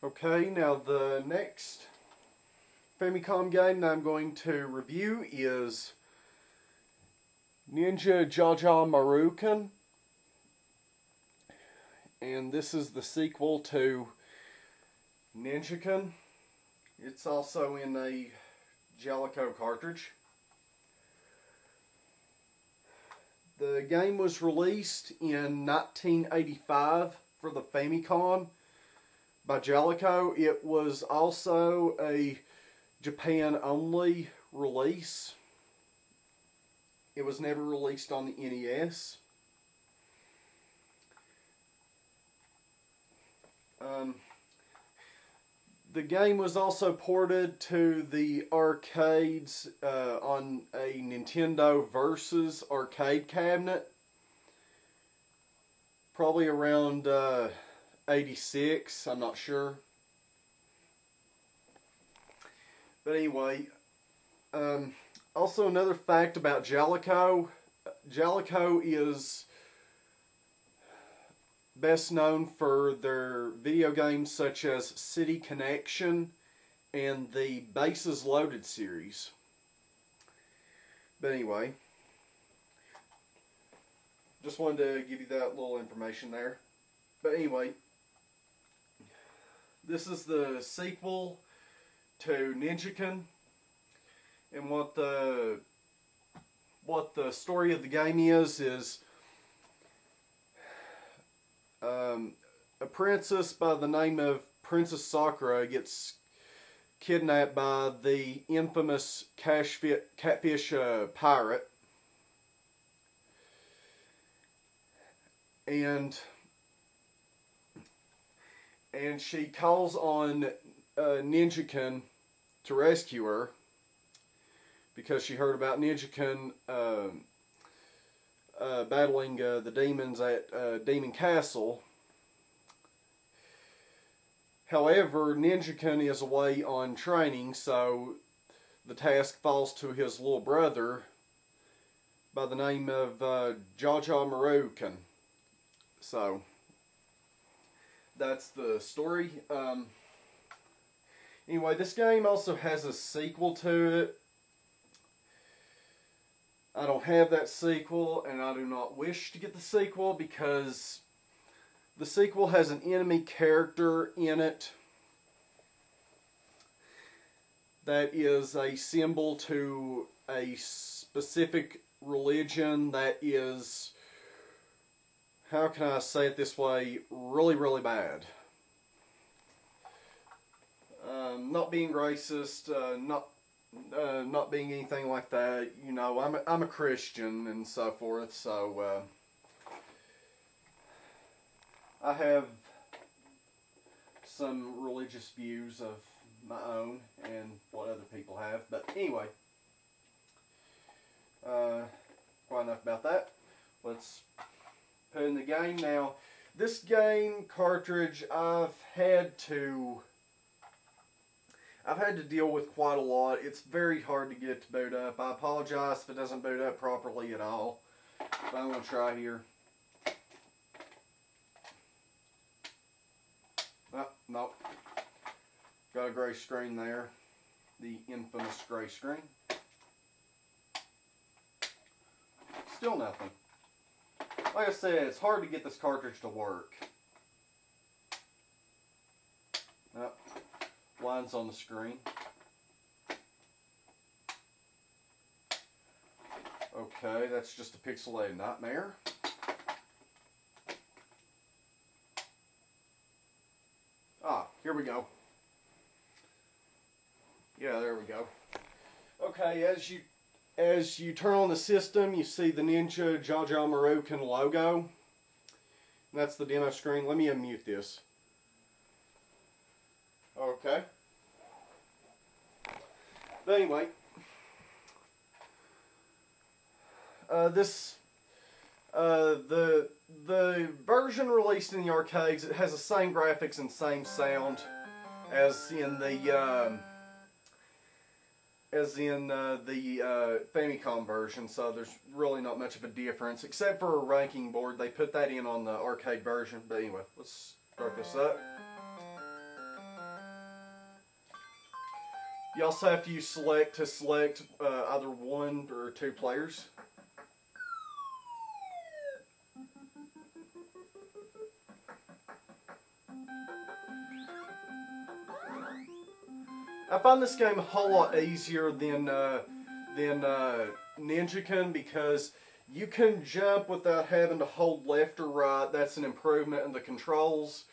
Okay, now the next Famicom game that I'm going to review is JaJaMaru-kun. And this is the sequel to Ninja-kun. It's also in a Jellico cartridge. The game was released in 1985 for the Famicom by Jellico. It was also a Japan-only release. It was never released on the NES. The game was also ported to the arcades on a Nintendo Versus arcade cabinet, probably around 86, I'm not sure. But anyway, also another fact about Jellico. Jellico is best known for their video games such as City Connection and the Bases Loaded series. But anyway, just wanted to give you that little information there. But anyway, this is the sequel to Ninja-kun, and what the story of the game is a princess by the name of Princess Sakura gets kidnapped by the infamous catfish pirate, and she calls on Ninja-kun to rescue her because she heard about Ninja-kun battling the demons at Demon Castle. However, Ninja-kun is away on training, so the task falls to his little brother by the name of JaJaMaru-kun. So that's the story. Anyway, this game also has a sequel to it. I don't have that sequel, and I do not wish to get the sequel because the sequel has an enemy character in it that is a symbol to a specific religion that is, how can I say it this way, really, really bad. Not being racist, not being anything like that. You know, I'm a Christian and so forth, so I have some religious views of my own and what other people have. But anyway, quite enough about that. Let's put in the game now. This game cartridge I've had to deal with quite a lot. It's very hard to get it to boot up. I apologize if it doesn't boot up properly at all. But I'm going to try here. Oh, no. Got a gray screen there. The infamous gray screen. Still nothing. Like I said, it's hard to get this cartridge to work. Oh. Lines on the screen. Okay, that's just a pixelated nightmare. Ah, here we go. Yeah, there we go. Okay, as you turn on the system, you see the Ninja JaJaMaru-kun logo. And that's the demo screen. Let me unmute this. Okay. But anyway, the version released in the arcades, it has the same graphics and same sound as in the Famicom version. So there's really not much of a difference, except for a ranking board. They put that in on the arcade version. But anyway, let's start this up. You also have to use select to select either 1 or 2 players. I find this game a whole lot easier than Ninja-kun because you can jump without having to hold left or right. That's an improvement in the controls.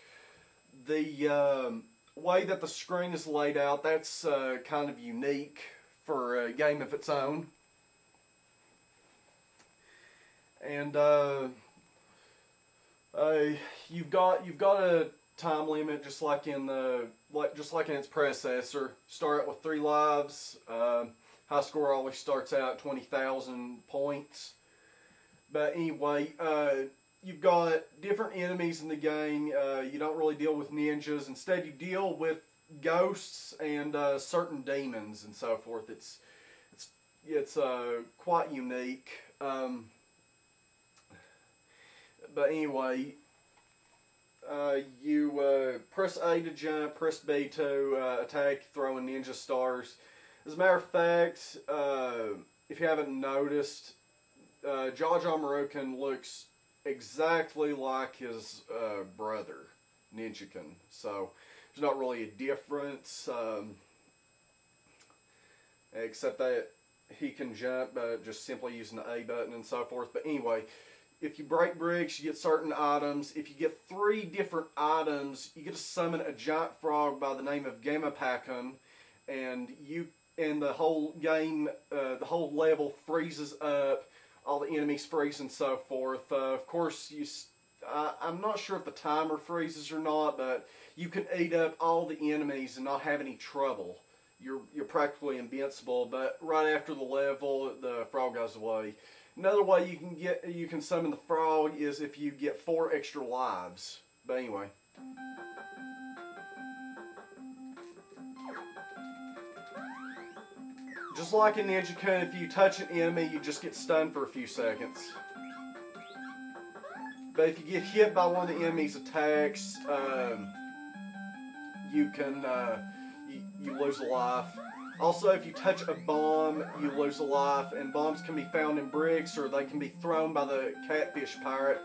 The way that the screen is laid out, that's kind of unique for a game of its own. And you've got a time limit just like in its predecessor. Start out with 3 lives. High score always starts out at 20,000 points. But anyway, you've got different enemies in the game. You don't really deal with ninjas. Instead, you deal with ghosts and certain demons and so forth. It's quite unique. But anyway, you press A to jump, press B to attack, throwing ninja stars. As a matter of fact, if you haven't noticed, JaJaMaru-kun looks exactly like his brother, Ninja-kun. So there's not really a difference, except that he can jump just simply using the A button and so forth. But anyway, if you break bricks, you get certain items. If you get 3 different items, you get to summon a giant frog by the name of JaJaMaru-kun, and the whole game, the whole level freezes up. All the enemies freeze and so forth. Of course, I'm not sure if the timer freezes or not, but you can eat up all the enemies and not have any trouble. You're practically invincible. But right after the level, the frog goes away. Another way you can summon the frog is if you get 4 extra lives. But anyway. Just like in Ninja-kun, if you touch an enemy, you just get stunned for a few seconds. But if you get hit by one of the enemy's attacks, you lose a life. Also, if you touch a bomb, you lose a life, and bombs can be found in bricks or they can be thrown by the catfish pirate.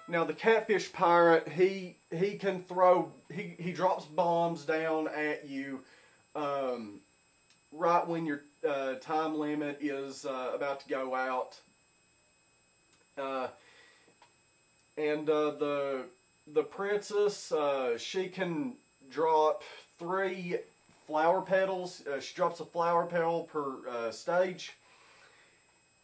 Now, the catfish pirate, he can throw, he drops bombs down at you right when your time limit is about to go out. The princess, she can drop 3 flower petals. She drops a flower petal per stage.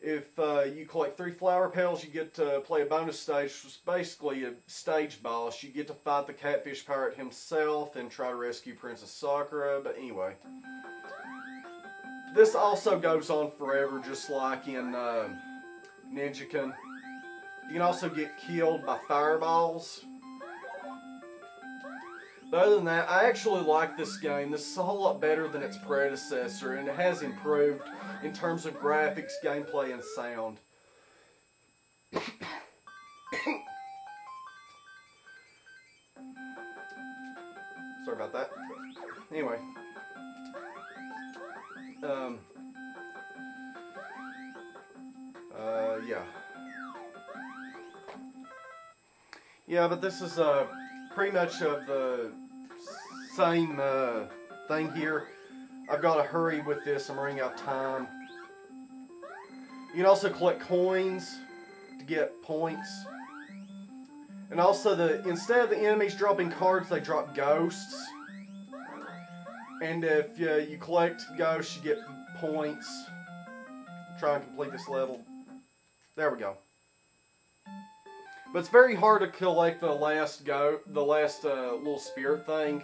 If you collect 3 flower petals, you get to play a bonus stage, which is basically a stage boss. You get to fight the catfish pirate himself and try to rescue Princess Sakura. But anyway, this also goes on forever, just like in Ninja-kun. You can also get killed by fireballs. But other than that, I actually like this game. This is a whole lot better than its predecessor, and it has improved in terms of graphics, gameplay, and sound. Sorry about that. Anyway. Yeah. Yeah, but this is pretty much of the same thing here. I've got to hurry with this. I'm running out of time. You can also collect coins to get points. And also, instead of the enemies dropping cards, they drop ghosts. And if you collect ghosts, you get points. Try and complete this level. There we go. But it's very hard to collect the last little spirit thing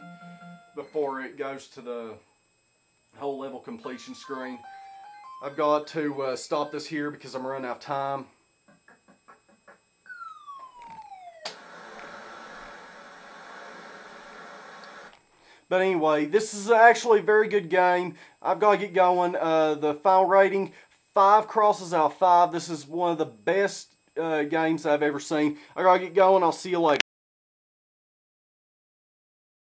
before it goes to the whole level completion screen. I've got to stop this here because I'm running out of time. But anyway, this is actually a very good game. I've got to get going. The final rating, 5 crosses out of 5. This is one of the best games I've ever seen. I gotta get going. I'll see you later.